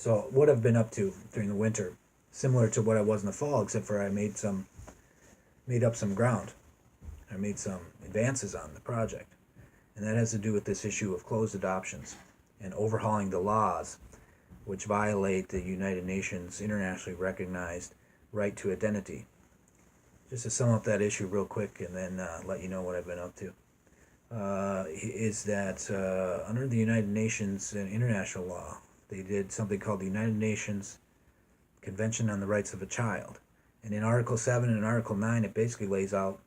So what I've been up to during the winter, similar to what I was in the fall, except for I made up some ground. I made some advances on the project, and that has to do with this issue of closed adoptions and overhauling the laws which violate the United Nations internationally recognized right to identity. Just to sum up that issue real quick and then let you know what I've been up to, is that under the United Nations and international law, they did something called the United Nations Convention on the Rights of a Child. And in Article 7 and Article 9, it basically lays out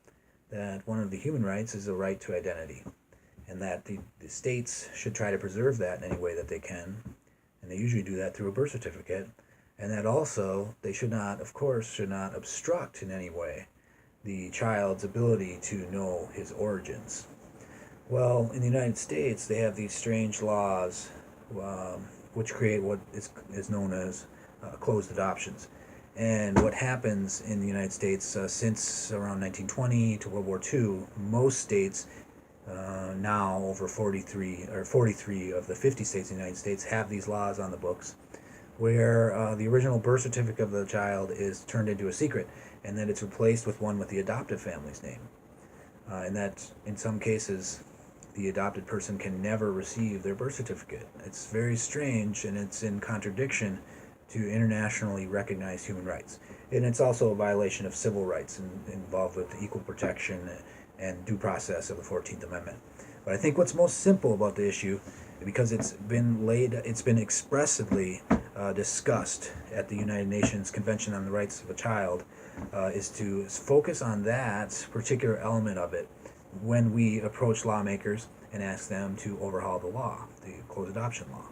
that one of the human rights is the right to identity, and that the states should try to preserve that in any way that they can, and they usually do that through a birth certificate, and that also they should not, of course, should not obstruct in any way the child's ability to know his origins. Well, in the United States, they have these strange laws which create what is known as closed adoptions. And what happens in the United States since around 1920 to World War II, most states now over 43 of the 50 states in the United States have these laws on the books where the original birth certificate of the child is turned into a secret, and then it's replaced with one with the adoptive family's name. And that in some cases the adopted person can never receive their birth certificate. It's very strange, and it's in contradiction to internationally recognized human rights. And it's also a violation of civil rights involved with equal protection and due process of the 14th Amendment. But I think what's most simple about the issue, because it's been expressively discussed at the United Nations Convention on the Rights of a Child, is to focus on that particular element of it when we approach lawmakers and ask them to overhaul the law, the closed adoption law.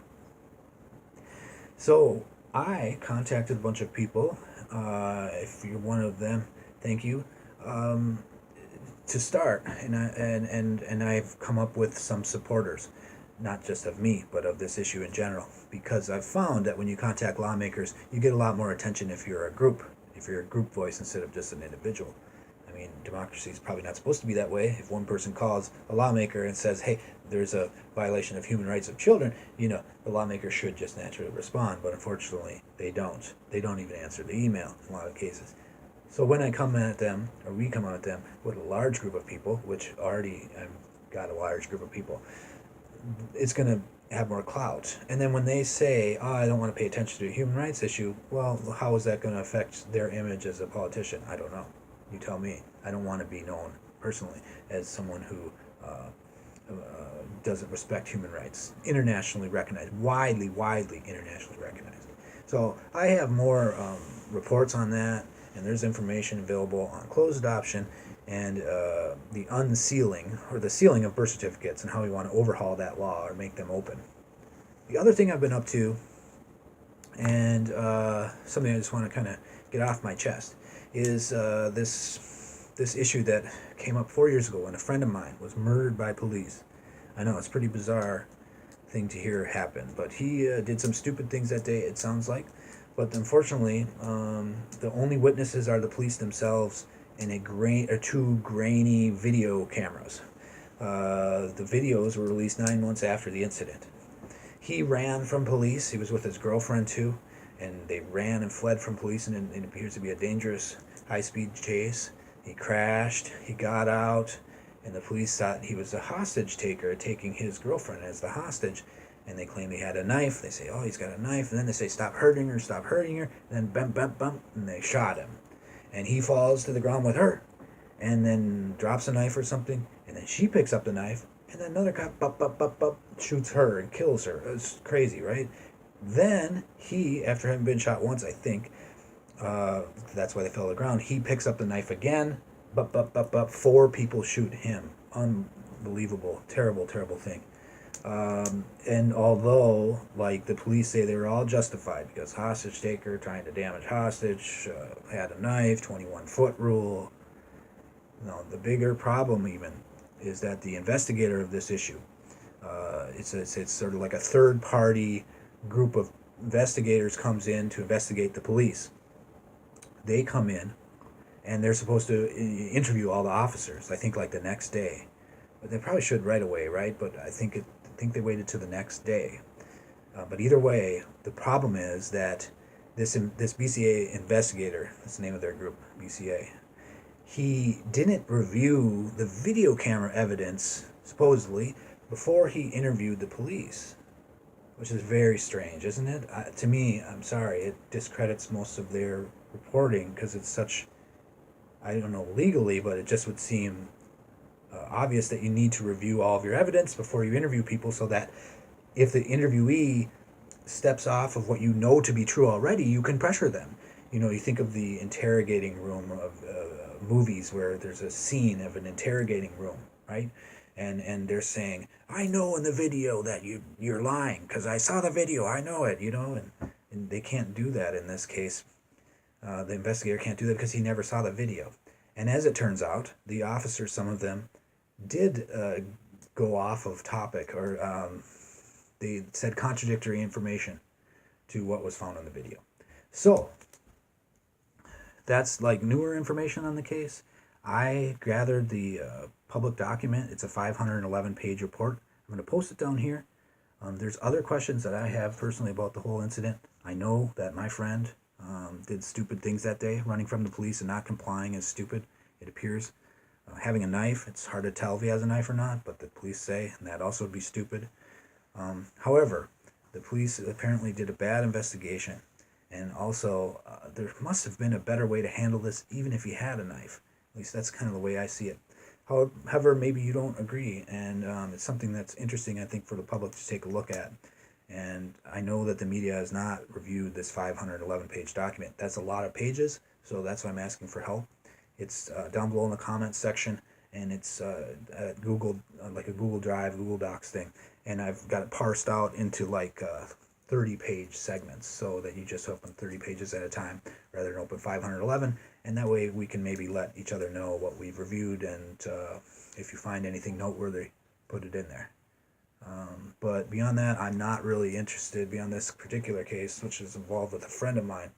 So I contacted a bunch of people. If you're one of them, thank you. To start, and I've come up with some supporters, not just of me, but of this issue in general, because I've found that when you contact lawmakers, you get a lot more attention if you're a group voice instead of just an individual. I mean, democracy is probably not supposed to be that way. If one person calls a lawmaker and says, hey, there's a violation of human rights of children, the lawmaker should just naturally respond, but unfortunately they don't. They don't even answer the email in a lot of cases. So when I come at them, or we come at them with a large group of people, which already I've got a large group of people, it's going to have more clout. And then when they say, oh, I don't want to pay attention to a human rights issue, well, how is that going to affect their image as a politician? I don't know. You tell me. I don't want to be known personally as someone who doesn't respect human rights. Internationally recognized, widely internationally recognized. So I have more reports on that, and there's information available on closed adoption and the unsealing or the sealing of birth certificates and how we want to overhaul that law or make them open. The other thing I've been up to, and something I just want to kind of get off my chest, is this issue that came up 4 years ago when a friend of mine was murdered by police. I know, it's a pretty bizarre thing to hear happen, but he did some stupid things that day, it sounds like. But unfortunately, the only witnesses are the police themselves and two grainy video cameras. The videos were released 9 months after the incident. He ran from police. He was with his girlfriend too, and they ran and fled from police, and it appears to be a dangerous high-speed chase. He crashed. He got out, and the police thought he was a hostage taker, taking his girlfriend as the hostage. And they claim he had a knife. They say, oh, he's got a knife. And then they say, stop hurting her. And then bump, bump, bump. And they shot him. And he falls to the ground with her. And then drops a knife or something. And then she picks up the knife. And then another cop, bump, bump, bump, bump, shoots her and kills her. It's crazy, right? Then he, after having been shot once, I think, that's why they fell to the ground, he picks up the knife again. Bump, bump, bump, bump. 4 people shoot him. Unbelievable. Terrible, terrible thing. And although, the police say they were all justified because hostage taker trying to damage hostage, had a knife, 21-foot rule. No, the bigger problem even is that the investigator of this issue, it's sort of like a third-party group of investigators comes in to investigate the police. They come in, and they're supposed to interview all the officers, I think the next day. But they probably should right away, right? But I think they waited till the next day. But either way, the problem is that this BCA investigator, that's the name of their group, BCA, he didn't review the video camera evidence, supposedly, before he interviewed the police, which is very strange, isn't it? To me, I'm sorry, it discredits most of their reporting because it's such, I don't know legally, but it just would seem obvious that you need to review all of your evidence before you interview people, so that if the interviewee steps off of what you know to be true already, you can pressure them. You think of the interrogating room of movies where there's a scene of an interrogating room, right? And they're saying, I know in the video that you're lying because I saw the video, I know it, and they can't do that in this case. The investigator can't do that because he never saw the video. And as it turns out, the officers, some of them, did go off of topic, or they said contradictory information to what was found in the video. So that's like newer information on the case. I gathered the public document. It's a 511-page report. I'm going to post it down here. There's other questions that I have personally about the whole incident. I know that my friend did stupid things that day. Running from the police and not complying is stupid, it appears. Having a knife, it's hard to tell if he has a knife or not, but the police say, and that also would be stupid. However, the police apparently did a bad investigation, and also there must have been a better way to handle this even if he had a knife. At least that's kind of the way I see it. However, maybe you don't agree, and it's something that's interesting, I think, for the public to take a look at. And I know that the media has not reviewed this 511-page document. That's a lot of pages, so that's why I'm asking for help. It's down below in the comments section, and it's at Google, like a Google Drive, Google Docs thing. And I've got it parsed out into like 30-page segments, so that you just open 30 pages at a time rather than open 511. And that way we can maybe let each other know what we've reviewed, and if you find anything noteworthy, put it in there. But beyond that, I'm not really interested, beyond this particular case, which is involved with a friend of mine.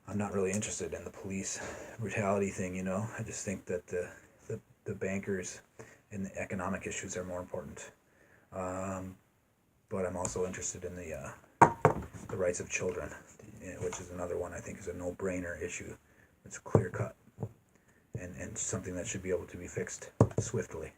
I'm not really interested in the police brutality thing, I just think that the bankers and the economic issues are more important. But I'm also interested in the rights of children, which is another one I think is a no-brainer issue. It's clear-cut and something that should be able to be fixed swiftly.